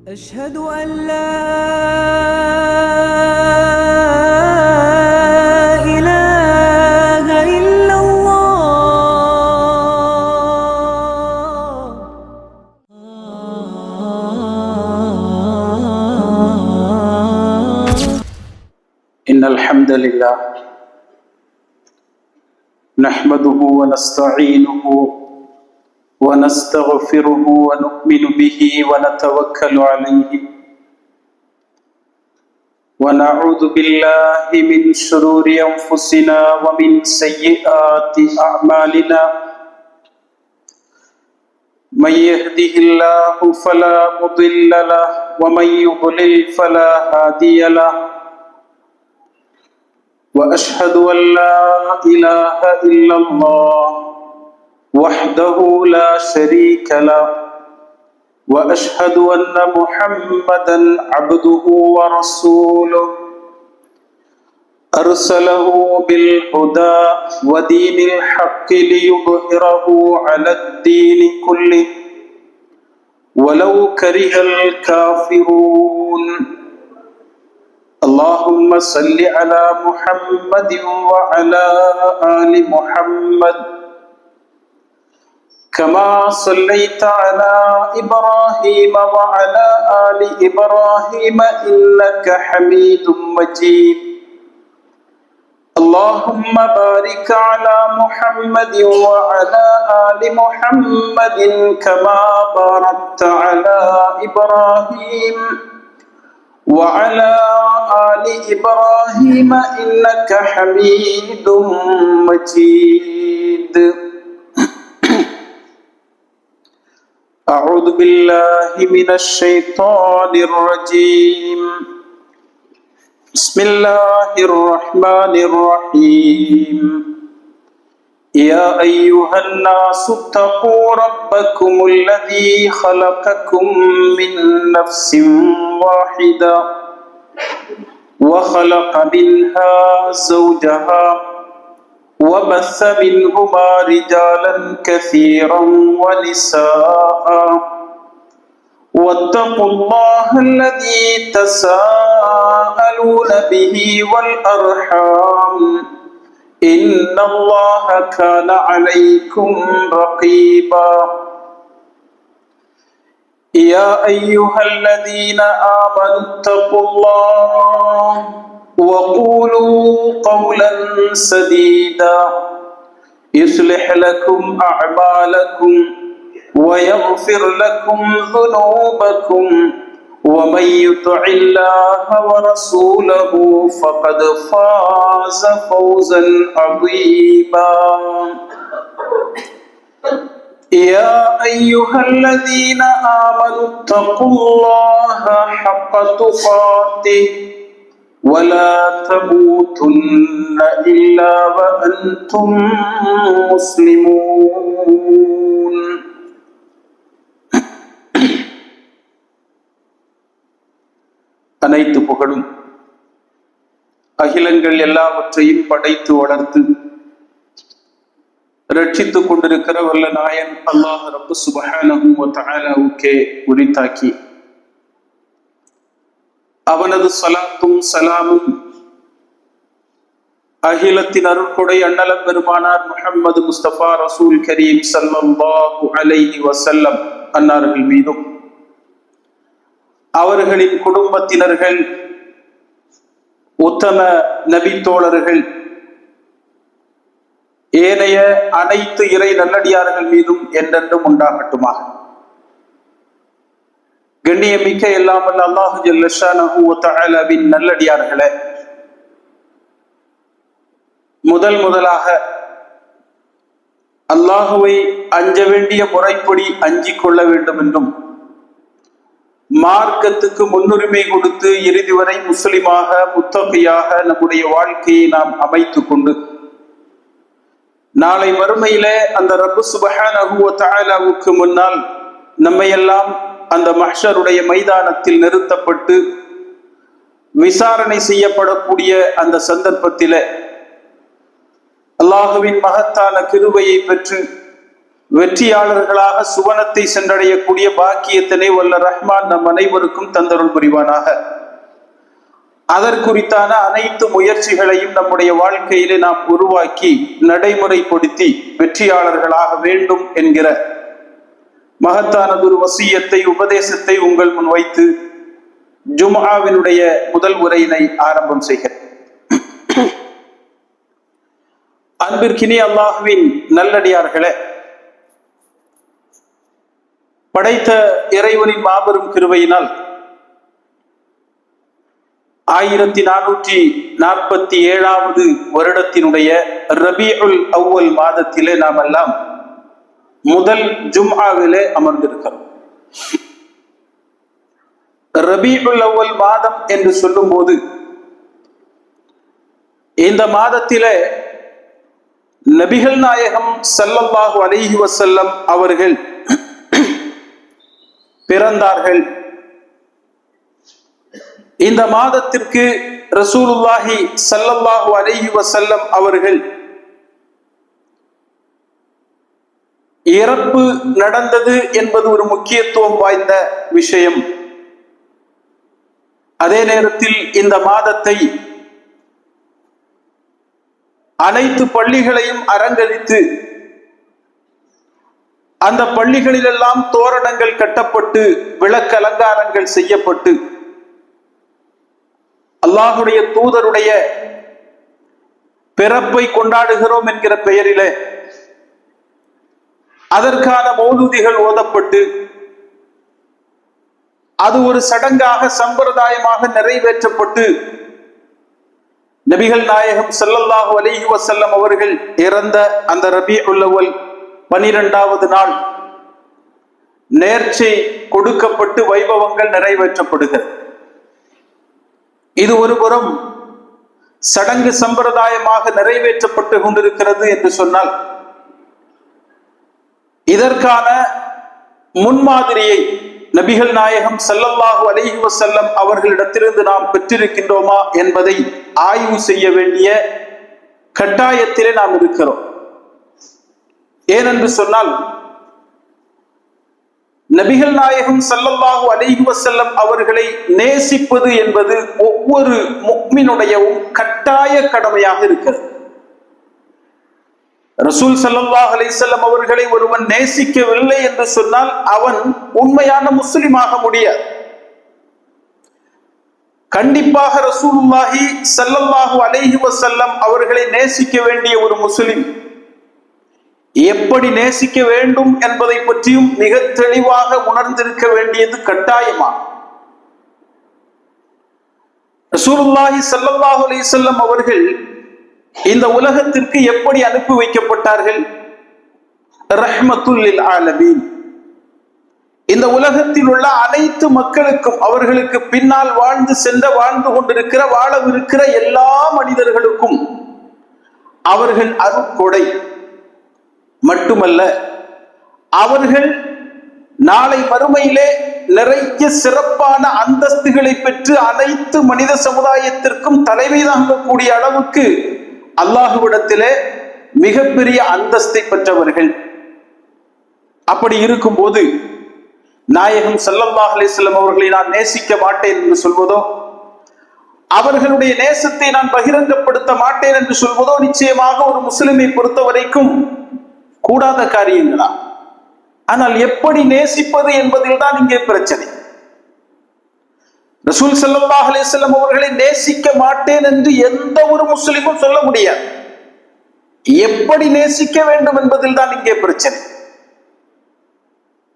أشهد أن لا إله إلا الله. إن الحمد لله نحمده ونستعينه ونستغفره ونؤمن به ونتوكل عليه ونعوذ بالله من شرور أنفسنا ومن سيئات أعمالنا من يهده الله فلا مضل له ومن يضلل فلا هادي له وأشهد أن لا إله إلا الله وحده لا شريك له وأشهد أن محمدا عبده ورسوله أرسله بالهدى ودين الحق ليظهره على الدين كله ولو كره الكافرون. اللهم صل على محمد وعلى آل محمد كما صليت على إبراهيم وعلى آل إبراهيم إنك حميد مجيد. اللهم بارك على محمد وعلى آل محمد كما باركت على إبراهيم وعلى آل إبراهيم إنك حميد مجيد. أعوذ بالله من الشيطان الرجيم. بسم الله الرحمن الرحيم. يا أيها الناس اتقوا ربكم الذي خلقكم من نفس واحدة وخلق منها زوجها وبث منهما رجالا كثيرا ونساء واتقوا الله الذي تساءلون به والأرحام إن الله كان عليكم رقيبا. يا أيها الذين آمنوا اتقوا الله وقولوا قولا سديدا يصلح لكم أعمالكم ويغفر لكم ذنوبكم ومن يطع الله ورسوله فقد فاز فوزا عظيما. يا أيها الذين آمنوا اتقوا الله حق تقاته ولا تموتن إلا وأنتم مسلمون. அனைத்து புகழும் அகிலங்கள் எல்லாவற்றையும் படைத்து வளர்த்து ரட்சித்துக் கொண்டிருக்கிற வல்ல நாயன் அல்லாஹ் ரப்பு சுப்ஹானஹு வ தஆலாவுக்கே உரித்தாக்கி அவனது ஸலாத்தும் ஸலாமும் அகிலத்தின் அருட்கொடை அண்ணலம் பெருமானார் முஹம்மது முஸ்தபா ரசூல் கரீம் ஸல்லல்லாஹு அலைஹி வஸல்லம் அன்னார்கள் மீதும் அவர்களின் குடும்பத்தினர்கள் உத்தம நபி தோழர்கள் ஏனைய அனைத்து இறை நல்லடியார்கள் மீதும் என்றென்றும் உண்டாகட்டுமாக. கண்ணியமிக்க எல்லாமல் அல்லாஹு ஜல்ல ஷானஹு வ தஆலாவின் நல்லடியார்களே, முதலாக அல்லாஹுவை அஞ்ச வேண்டிய முறைப்படி அஞ்சிக் கொள்ள வேண்டும் என்றும் மார்க்கத்துக்கு முன்னுரிமை கொடுத்து இறுதி வரை முஸ்லிமாக முத்தகையாக நம்முடைய வாழ்க்கையை நாம் அமைத்துக் கொண்டு நாளை மறுமையிலே அந்த ரப்பு சுப்ஹானஹு வ தஆலாவுக்கு முன்னால் நம்மையெல்லாம் அந்த மஹ்ஷருடைய மைதானத்தில் நிறுத்தப்பட்டு விசாரணை செய்யப்படக்கூடிய அந்த சந்தர்ப்பத்திலே அல்லாஹுவின் மகத்தான கிருபையை பெற்று வெற்றியாளர்களாக சுவனத்தை சென்றடையக்கூடிய பாக்கியத்தினை வல்ல ரஹ்மான் நம் அனைவருக்கும் தந்தருள் புரிவானாக. அதற்குறித்தான அனைத்து முயற்சிகளையும் நம்முடைய வாழ்க்கையிலே நாம் உருவாக்கி நடைமுறைப்படுத்தி வெற்றியாளர்களாக வேண்டும் என்கிற மகத்தானதொரு வசியத்தை, உபதேசத்தை உங்கள் முன் வைத்து ஜும்ஆவினுடைய முதல் உரையினை ஆரம்பம் செய்கிறேன். அன்பிற்கினிய அல்லாஹ்வின் நல்லடியார்களே, படைத்த இறைவனின் மாபெரும் கிருபையினால் 1447வது வருடத்தினுடைய ரபீஉல் அவ்வல் மாதத்திலே நாம் எல்லாம் முதல் ஜும்ஆவிலே அமர்ந்திருக்கிறோம். ரபீஉல் அவ்வல் மாதம் என்று சொல்லும் போது இந்த மாதத்திலே நபிகள் நாயகம் ஸல்லல்லாஹு அலைஹி வஸல்லம் அவர்கள் பிறந்தார்கள். இந்த மாதத்திற்கு ரசூலுல்லாஹி ஸல்லல்லாஹு அலைஹி வஸல்லம் அவர்கள் இறப்பு நடந்தது என்பது ஒரு முக்கியத்துவம் வாய்ந்த விஷயம். அதே நேரத்தில் இந்த மாதத்தை அனைத்து பள்ளிகளையும் அலங்கரித்து அந்த பள்ளிகளிலெல்லாம் தோரணங்கள் கட்டப்பட்டு விளக்கு அலங்காரங்கள் செய்யப்பட்டு அல்லாஹுடைய தூதருடைய பிறப்பை கொண்டாடுகிறோம் என்கிற பெயரிலே அதற்கான மௌலூதிகள் ஓதப்பட்டு அது ஒரு சடங்காக சம்பிரதாயமாக நிறைவேற்றப்பட்டு நபிகள் நாயகம் ஸல்லல்லாஹு அலைஹி வஸல்லம் அவர்கள் இறந்த அந்த ரபீஉல் அவ்வல் 12வது நாள் நேர்ச்சை கொடுக்கப்பட்டு வைபவங்கள் நிறைவேற்றப்படுகிறது. இது ஒருபுறம் சடங்கு சம்பிரதாயமாக நிறைவேற்றப்பட்டு கொண்டிருக்கிறது என்று சொன்னால், இதற்கான முன்மாதிரியை நபிகள் நாயகம் ஸல்லல்லாஹு அலைஹி வஸல்லம் அவர்களிடத்திலிருந்து நாம் பெற்றிருக்கின்றோமா என்பதை ஆய்வு செய்ய வேண்டிய கட்டாயத்திலே நாம் இருக்கிறோம். ஏனென்று சொன்னால், நபிகள் நாயகம் ஸல்லல்லாஹு அலைஹி வஸல்லம் அவர்களை நேசிப்பது என்பது ஒவ்வொரு முஃமினுடைய கட்டாய கடமையாக இருக்கிறது. ரசூல் ஸல்லல்லாஹு அலைஹி வஸல்லம் அவர்களை ஒருவன் நேசிக்கவில்லை என்று சொன்னால் அவன் உண்மையான முஸ்லிமாக முடியாது. கண்டிப்பாக ரசூலுல்லாஹி ஸல்லல்லாஹு அலைஹி வஸல்லம் அவர்களை நேசிக்க வேண்டிய ஒரு முஸ்லிம் எப்படி நேசிக்க வேண்டும் என்பதை பற்றியும் மிக தெளிவாக உணர்ந்திருக்க வேண்டியது கட்டாயமாகும். ரசூலுல்லாஹி ஸல்லல்லாஹு அலைஹி வஸல்லம் அவர்கள் இந்த உலகத்திற்கு எப்படி அனுப்பி வைக்கப்பட்டார்கள்? ரஹ்மத்துல் லில் ஆலமீன். இந்த உலகத்தில் உள்ள அனைத்து மக்களுக்கும், அவர்களுக்கு பின்னால் வாழ்ந்து கொண்டிருக்கிற வாழவிருக்கிற எல்லா மனிதர்களுக்கும் அவர்கள் அருட்கொடை மட்டுமல்ல, அவர்கள் நாளை மறுமையிலே நிறைய சிறப்பான அந்தஸ்துகளை பெற்று அனைத்து மனித சமுதாயத்திற்கும் தலைமை தாங்கக்கூடிய அளவுக்கு அல்லாஹ்விடத்திலே மிகப்பெரிய அந்தஸ்தை பெற்றவர்கள். அப்படி இருக்கும்போது நாயகம் ஸல்லல்லாஹு அலைஹி வஸல்லம் அவர்களை நான் நேசிக்க மாட்டேன் என்று சொல்வதோ, அவர்களுடைய நேசத்தை நான் பகிரங்கப்படுத்த மாட்டேன் என்று சொல்வதோ நிச்சயமாக ஒரு முஸ்லிமை பொறுத்த வரைக்கும் கூடாத காரியங்களா? ஆனால் எப்படி நேசிப்பது என்பதில் தான் இங்கே பிரச்சனை. ரசூல் ஸல்லல்லாஹு அலைஹி வஸல்லம் அவர்களை நேசிக்க மாட்டேன் என்று எந்த ஒரு முஸ்லிமும் சொல்ல முடியாது. எப்படி நேசிக்க வேண்டும் என்பதில் தான் இங்கே பிரச்சனை.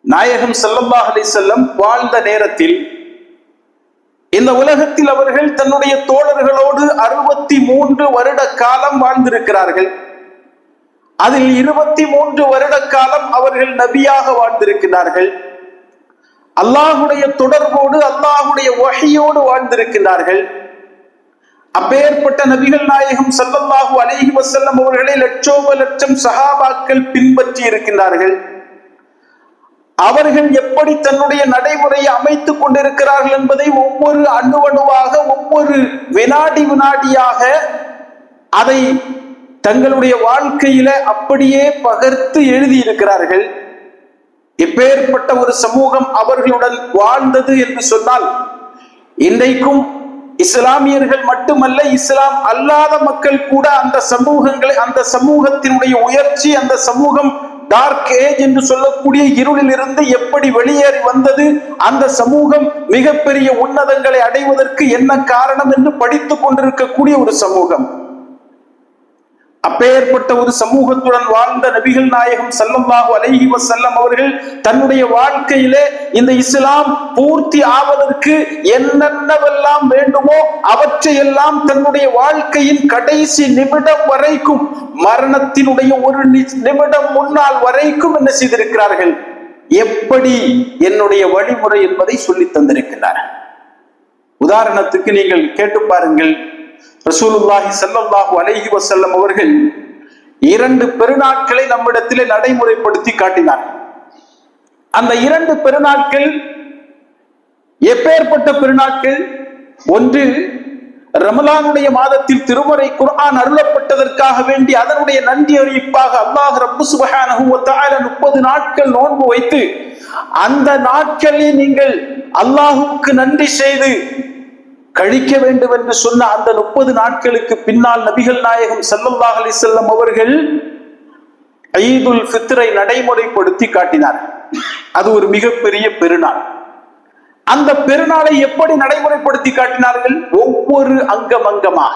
நாயகம் ஸல்லல்லாஹு அலைஹி வஸல்லம் வாழ்ந்த நேரத்தில் இந்த உலகத்தில் அவர்கள் தன்னுடைய தோழர்களோடு 63 வருட காலம் வாழ்ந்திருக்கிறார்கள். அதில் 23 வருட காலம் அவர்கள் நபியாக வாழ்ந்திருக்கிறார்கள். அல்லாஹுடைய தொடர்போடு, அல்லாஹுடைய வஹியோடு வாழ்ந்திருக்கிறார்கள். அப்பேற்பட்ட நபிகள் நாயகம் ஸல்லல்லாஹு அலைஹி வஸல்லம் அவர்களை லட்சோப லட்சம் சஹாபாக்கள் பின்பற்றி இருக்கின்றார்கள். அவர்கள் எப்படி தன்னுடைய நடைமுறையை அமைத்துக் கொண்டிருக்கிறார்கள் என்பதை ஒவ்வொரு அணுவணுவாக, ஒவ்வொரு வினாடி வினாடியாக அதை தங்களுடைய வாழ்க்கையில அப்படியே பகர்த்து எழுதியிருக்கிறார்கள். எப்பேற்பட்ட ஒரு சமூகம் அவர்களுடன் வாழ்ந்தது என்று சொன்னால், இன்றைக்கும் இஸ்லாமியர்கள் மட்டுமல்ல, இஸ்லாம் அல்லாத மக்கள் கூட அந்த சமூகத்தினுடைய உயர்ச்சி, அந்த சமூகம் டார்க் ஏஜ் என்று சொல்லக்கூடிய இருளில் இருந்து எப்படி வெளியேறி வந்தது, அந்த சமூகம் மிகப்பெரிய உன்னதங்களை அடைவதற்கு என்ன காரணம் என்று படித்துக் கொண்டிருக்கக்கூடிய ஒரு சமூகம். அப்பேற்பட்ட ஒரு சமூகத்துடன் வாழ்ந்த நபிகள் நாயகம் ஸல்லல்லாஹு அலைஹி வஸல்லம் அவர்கள் தன்னுடைய வாழ்க்கையிலே இந்த இஸ்லாம் பூர்த்தி ஆவதற்கு என்னென்னவெல்லாம் வேண்டுமோ அவற்றையெல்லாம் தன்னுடைய வாழ்க்கையின் கடைசி நிமிடம் வரைக்கும், மரணத்தினுடைய ஒரு நிமிடம் முன்னால் வரைக்கும் என்ன செய்திருக்கிறார்கள், எப்படி என்னுடைய வழிமுறை என்பதை சொல்லி தந்திருக்கிறார். உதாரணத்துக்கு நீங்கள் கேட்டு பாருங்கள், ரசூலுல்லாஹி ஸல்லல்லாஹு அலைஹி வஸல்லம் அவர்கள் 2 பெருநாட்களை நம்மிடத்திலே நடைமுறைப்படுத்தி காட்டினார். அந்த 2 பெருநாட்கள் எப்பேற்பட்ட பெருநாட்கள்? ஒன்று, ரமலானுடைய மாதத்தில் திருமறை குர்ஆன் அருளப்பட்டதற்காக வேண்டி அதனுடைய நன்றி அறிவிப்பாக அல்லாஹ் ரப்பு சுப்ஹானஹு வ தஆலா 30 நாட்கள் நோன்பு வைத்து அந்த நாட்களில் நீங்கள் அல்லாஹ்வுக்கு நன்றி செய்து கழிக்க வேண்டும் என்று சொன்ன அந்த 30 நாட்களுக்கு பின்னால் நபிகள் நாயகம் ஸல்லல்லாஹு அலைஹி வஸல்லம் அவர்கள் ஈதுல் ஃபித்ரை நடைமுறைப்படுத்தி காட்டினார். அது ஒரு மிகப்பெரிய பெருநாள். அந்த பெருநாளை எப்படி நடைமுறைப்படுத்தி காட்டினார்கள்? ஒவ்வொரு அங்கமாக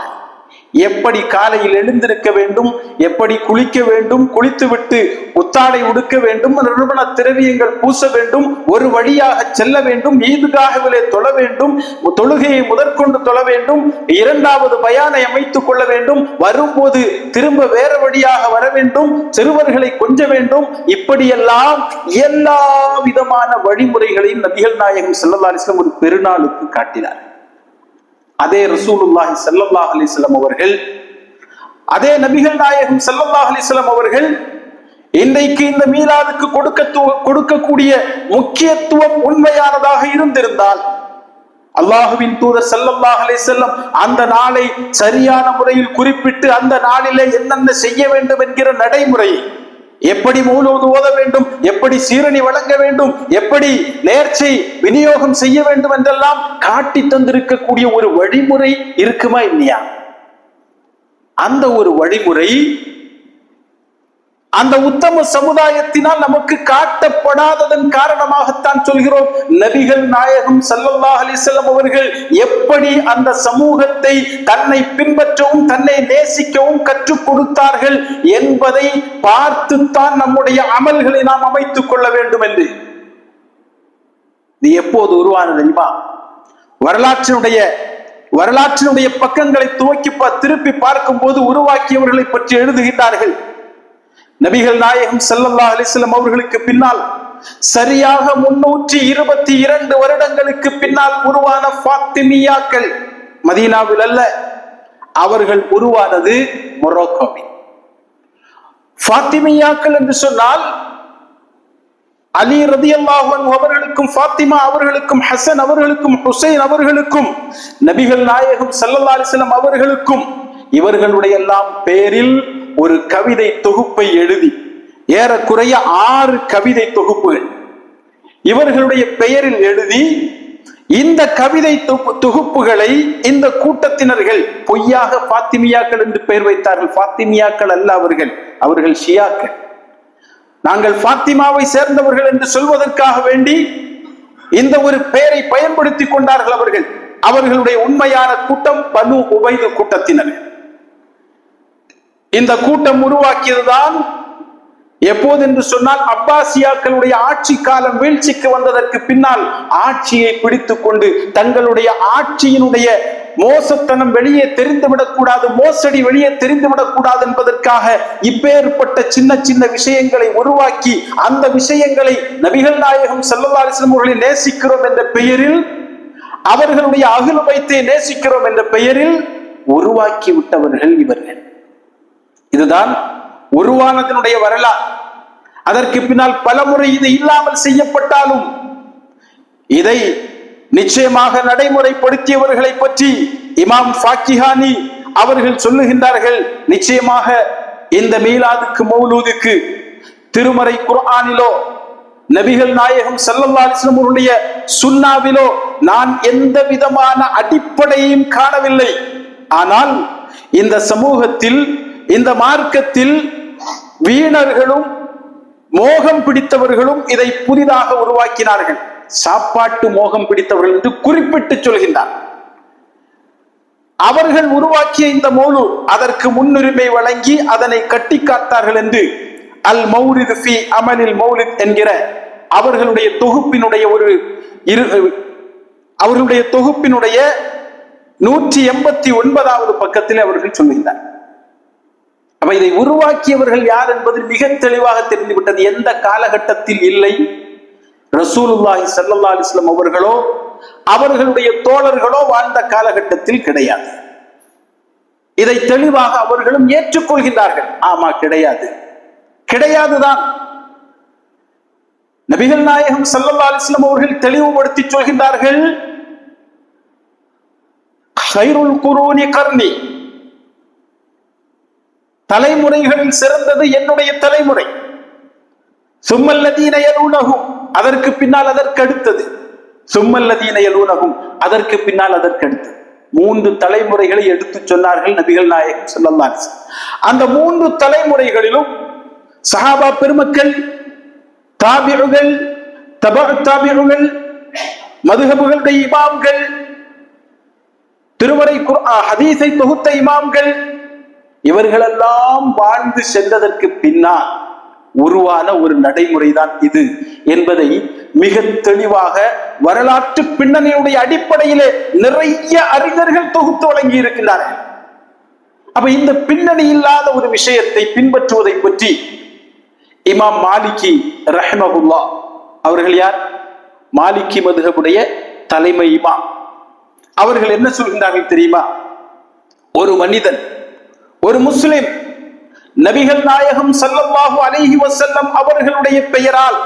எப்படி காலையில் எழுந்திருக்க வேண்டும், எப்படி குளிக்க வேண்டும், குளித்துவிட்டு புத்தாடை உடுக்க வேண்டும், நிறுவன திரவியங்கள் பூச வேண்டும், ஒரு வழியாக செல்ல வேண்டும், ஈதுகாகவிலே தொழ வேண்டும், தொழுகையை முதற்கொண்டு தொழ வேண்டும், 2வது பயானை அமைத்துக் கொள்ள வேண்டும், வரும்போது திரும்ப வேற வழியாக வர வேண்டும், சிறுவர்களை கொஞ்ச வேண்டும், இப்படியெல்லாம் எல்லா விதமான வழிமுறைகளையும் நபிகள் நாயகம் ஸல்லல்லாஹு அலைஹி வஸல்லம் ஒரு பெருநாளுக்கு காட்டினார். அதே ரசூலுல்லாஹி ஸல்லல்லாஹு அலைஹி வஸல்லம் அவர்கள், அதே நபிகள் நாயகம் ஸல்லல்லாஹு அலைஹி வஸல்லம் அவர்கள் இன்றைக்கு இந்த மீலாதுக்கு கொடுக்கக்கூடிய முக்கியத்துவம் உண்மையானதாக இருந்திருந்தால், அல்லாஹுவின் தூதர் ஸல்லல்லாஹு அலைஹி வஸல்லம் அந்த நாளை சரியான முறையில் குறிப்பிட்டு அந்த நாளிலே என்னென்ன செய்ய வேண்டும் என்கிற நடைமுறையை, எப்படி மௌலூத் ஓத வேண்டும், எப்படி சீரணி வழங்க வேண்டும், எப்படி நேர்ச்சை விநியோகம் செய்ய வேண்டும் என்றெல்லாம் காட்டி தந்திருக்கக்கூடிய ஒரு வழிமுறை இருக்குமா இல்லையா? அந்த ஒரு வழிமுறை அந்த உத்தம சமுதாயத்தினால் நமக்கு காட்டப்படாததன் காரணமாகத்தான் சொல்கிறோம், நபிகள் நாயகம் ஸல்லல்லாஹு அலைஹி வஸல்லம் அவர்கள் எப்படி அந்த சமூகத்தை தன்னை பின்பற்றவும் தன்னை நேசிக்கவும் கற்றுக் கொடுத்தார்கள் என்பதை பார்த்துத்தான் நம்முடைய அமல்களை நாம் அமைத்துக் கொள்ள வேண்டும் என்று. இது எப்போது உருவானது தெரியுமா? வரலாற்றினுடைய பக்கங்களை துவக்கி திருப்பி பார்க்கும் போது உருவாக்கியவர்களை பற்றி எழுதுகின்றார்கள். நபிகள் நாயகம் ஸல்லல்லாஹு அலைஹி வஸல்லம் அவர்களுக்கு பின்னால் சரியாக 322 வருடங்களுக்கு பின்னால் உருவான ஃபாத்திமியாக்கள், மதீனாவில் அல்ல, அவர்கள் உருவானது மொரோக்கோவில். ஃபாத்திமியாக்கள் என்று சொன்னால் அலி ரலியல்லாஹு அன்ஹு அவர்களுக்கும், ஃபாத்திமா அவர்களுக்கும், ஹசன் அவர்களுக்கும், ஹுசைன் அவர்களுக்கும், நபிகள் நாயகம் ஸல்லல்லாஹு அலைஹி வஸல்லம் அவர்களுக்கும் இவர்களுடைய எல்லாம் பேரில் ஒரு கவிதை தொகுப்பை எழுதி, ஏறக்குறைய 6 கவிதை தொகுப்புகள் இவர்களுடைய பெயரில் எழுதி, இந்த கவிதை தொகுப்புகளை இந்த கூட்டத்தினர்கள் பொய்யாக ஃபாத்திமியாக்கள் என்று பெயர் வைத்தார்கள். ஃபாத்திமியாக்கள் அல்ல, அவர்கள் ஷியாக்கள். நாங்கள் ஃபாத்திமாவை சேர்ந்தவர்கள் என்று சொல்வதற்காக வேண்டி இந்த ஒரு பெயரை பயன்படுத்தி கொண்டார்கள் அவர்கள். அவர்களுடைய உண்மையான கூட்டம் பனு உபைது கூட்டத்தினர். இந்த கூட்டம் உருவாக்கியதுதான் எப்போது என்று சொன்னால், அப்பாசியாக்களுடைய ஆட்சி காலம் வீழ்ச்சிக்கு வந்ததற்கு பின்னால் ஆட்சியை பிடித்துக் கொண்டு தங்களுடைய ஆட்சியினுடைய மோசத்தனம் வெளியே தெரிந்துவிடக் கூடாது, மோசடி வெளியே தெரிந்துவிடக் கூடாது என்பதற்காக இப்பேற்பட்ட சின்ன சின்ன விஷயங்களை உருவாக்கி, அந்த விஷயங்களை நபிகள் நாயகம் ஸல்லல்லாஹு அலைஹி வஸல்லம் அவர்களை நேசிக்கிறோம் என்ற பெயரில், அவர்களுடைய அஹ்லு பைத்தை நேசிக்கிறோம் என்ற பெயரில் உருவாக்கி விட்டவர்கள் இவர்கள். இதுதான் உருவானதனுடைய வரலாறு. அதற்கு பின்னால் பலமுறை இது இல்லாமல் செய்யப்பட்டாலும் இதை நிச்சயமாக நடைமுறைப்படுத்தியவர்களை பற்றி இமாம் ஃபாக்கிஹானி அவர்கள் சொல்லுகின்றார்கள், நிச்சயமாக இந்த மீலாதுக்கு மௌலூதுக்கு திருமறை குர்ஆனிலோ நபிகள் நாயகம் ஸல்லல்லாஹு அலைஹி வஸல்லம் அவருடைய சுன்னாவிலோ நான் எந்த விதமான அடிப்படையும் காணவில்லை. ஆனால் இந்த சமூகத்தில், இந்த மார்க்கத்தில் வீணர்களும் மோகம் பிடித்தவர்களும் இதை புதிதாக உருவாக்கினார்கள். சாப்பாட்டு மோகம் பிடித்தவர்கள் என்று குறிப்பிட்டு சொல்கின்றார். அவர்கள் உருவாக்கிய இந்த மௌலூத் அதற்கு முன்னுரிமை வழங்கி அதனை கட்டி காத்தார்கள் என்று அல் மௌலித் ஃபி அமலில் மௌலித் என்கிற அவர்களுடைய தொகுப்பினுடைய 189வது பக்கத்தில் அவர்கள் சொல்லுகிறார். அப்ப இதை உருவாக்கியவர்கள் யார் என்பது மிக தெளிவாக தெரிந்துவிட்டது. எந்த காலகட்டத்தில் இல்லை, ரசூலுல்லாஹி ஸல்லல்லாஹு அலைஹி வஸல்லம் அவர்களோ அவர்களுடைய தோழர்களோ வாழ்ந்த காலகட்டத்தில் கிடையாது. இதை தெளிவாக அவர்களும் ஏற்றுக்கொள்கின்றார்கள். ஆமா, கிடையாதுதான். நபிகள் நாயகம் ஸல்லல்லாஹு அலைஹி வஸல்லம் அவர்கள் தெளிவுபடுத்தி சொல்கின்றார்கள், கைருல் குரூனி கர்னி, தலைமுறைகளில் சிறந்தது என்னுடைய தலைமுறை. சும்மல்லதீன யலூனஹும், அதற்கு பின்னால் அதற்கு அடுத்தது. சும்மல்லதீன யலூனஹும், அதற்கு பின்னால் அதற்கு அடுத்தது. 3 தலைமுறைகளை எடுத்து சொன்னார்கள் நபிகள் நாயகம் ஸல்லல்லாஹு அலைஹி வஸல்லம். அந்த 3 தலைமுறைகளிலும் சஹாபா பெருமக்கள், தாபிஉகள், தபஉ தாபிஉகள், மதுஹபுகளுடைய இமாம்கள், திருமறை ஹதீஸை தொகுத்த இமாம்கள், இவர்களெல்லாம் வாழ்ந்து சென்றதற்கு பின்னால் உருவான ஒரு நடைமுறைதான் இது என்பதை மிக தெளிவாக வரலாற்று பின்னணியுடைய அடிப்படையிலே நிறைய அறிஞர்கள் தொகுத்து வழங்கி இருக்கின்றார்கள். அப்ப இந்த பின்னணி இல்லாத ஒரு விஷயத்தை பின்பற்றுவதை பற்றி இமாம் மாலிகி ரஹ்மஹுல்லாஹ் அவர்கள் யார்? மாலிகி மதுஹபுடைய தலைமை இமாம். அவர்கள் என்ன சொல்கின்றார்கள் தெரியுமா? ஒரு மனிதன், ஒரு முஸ்லிம் நபிகள் நாயகம் ஸல்லல்லாஹு அலைஹி வஸல்லம் அவர்களுடைய பெயரால்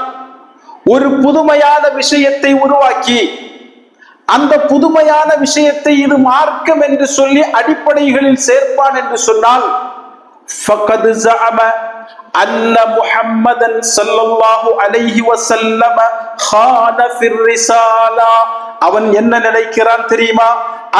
ஒரு புதுமையான விஷயத்தை உருவாக்கி அந்த புதுமையான விஷயத்தை இது மார்க்கம் என்று சொல்லி அடிப்படைகளில் சேர்ப்பான் என்று சொன்னால், ஃபகத் ஸஅம அன்ன முஹம்மதன் ஸல்லல்லாஹு அலைஹி வஸல்லம் கான ஃபிர் ரிசாலா, அவன் என்ன நினைக்கிறான் தெரியுமா?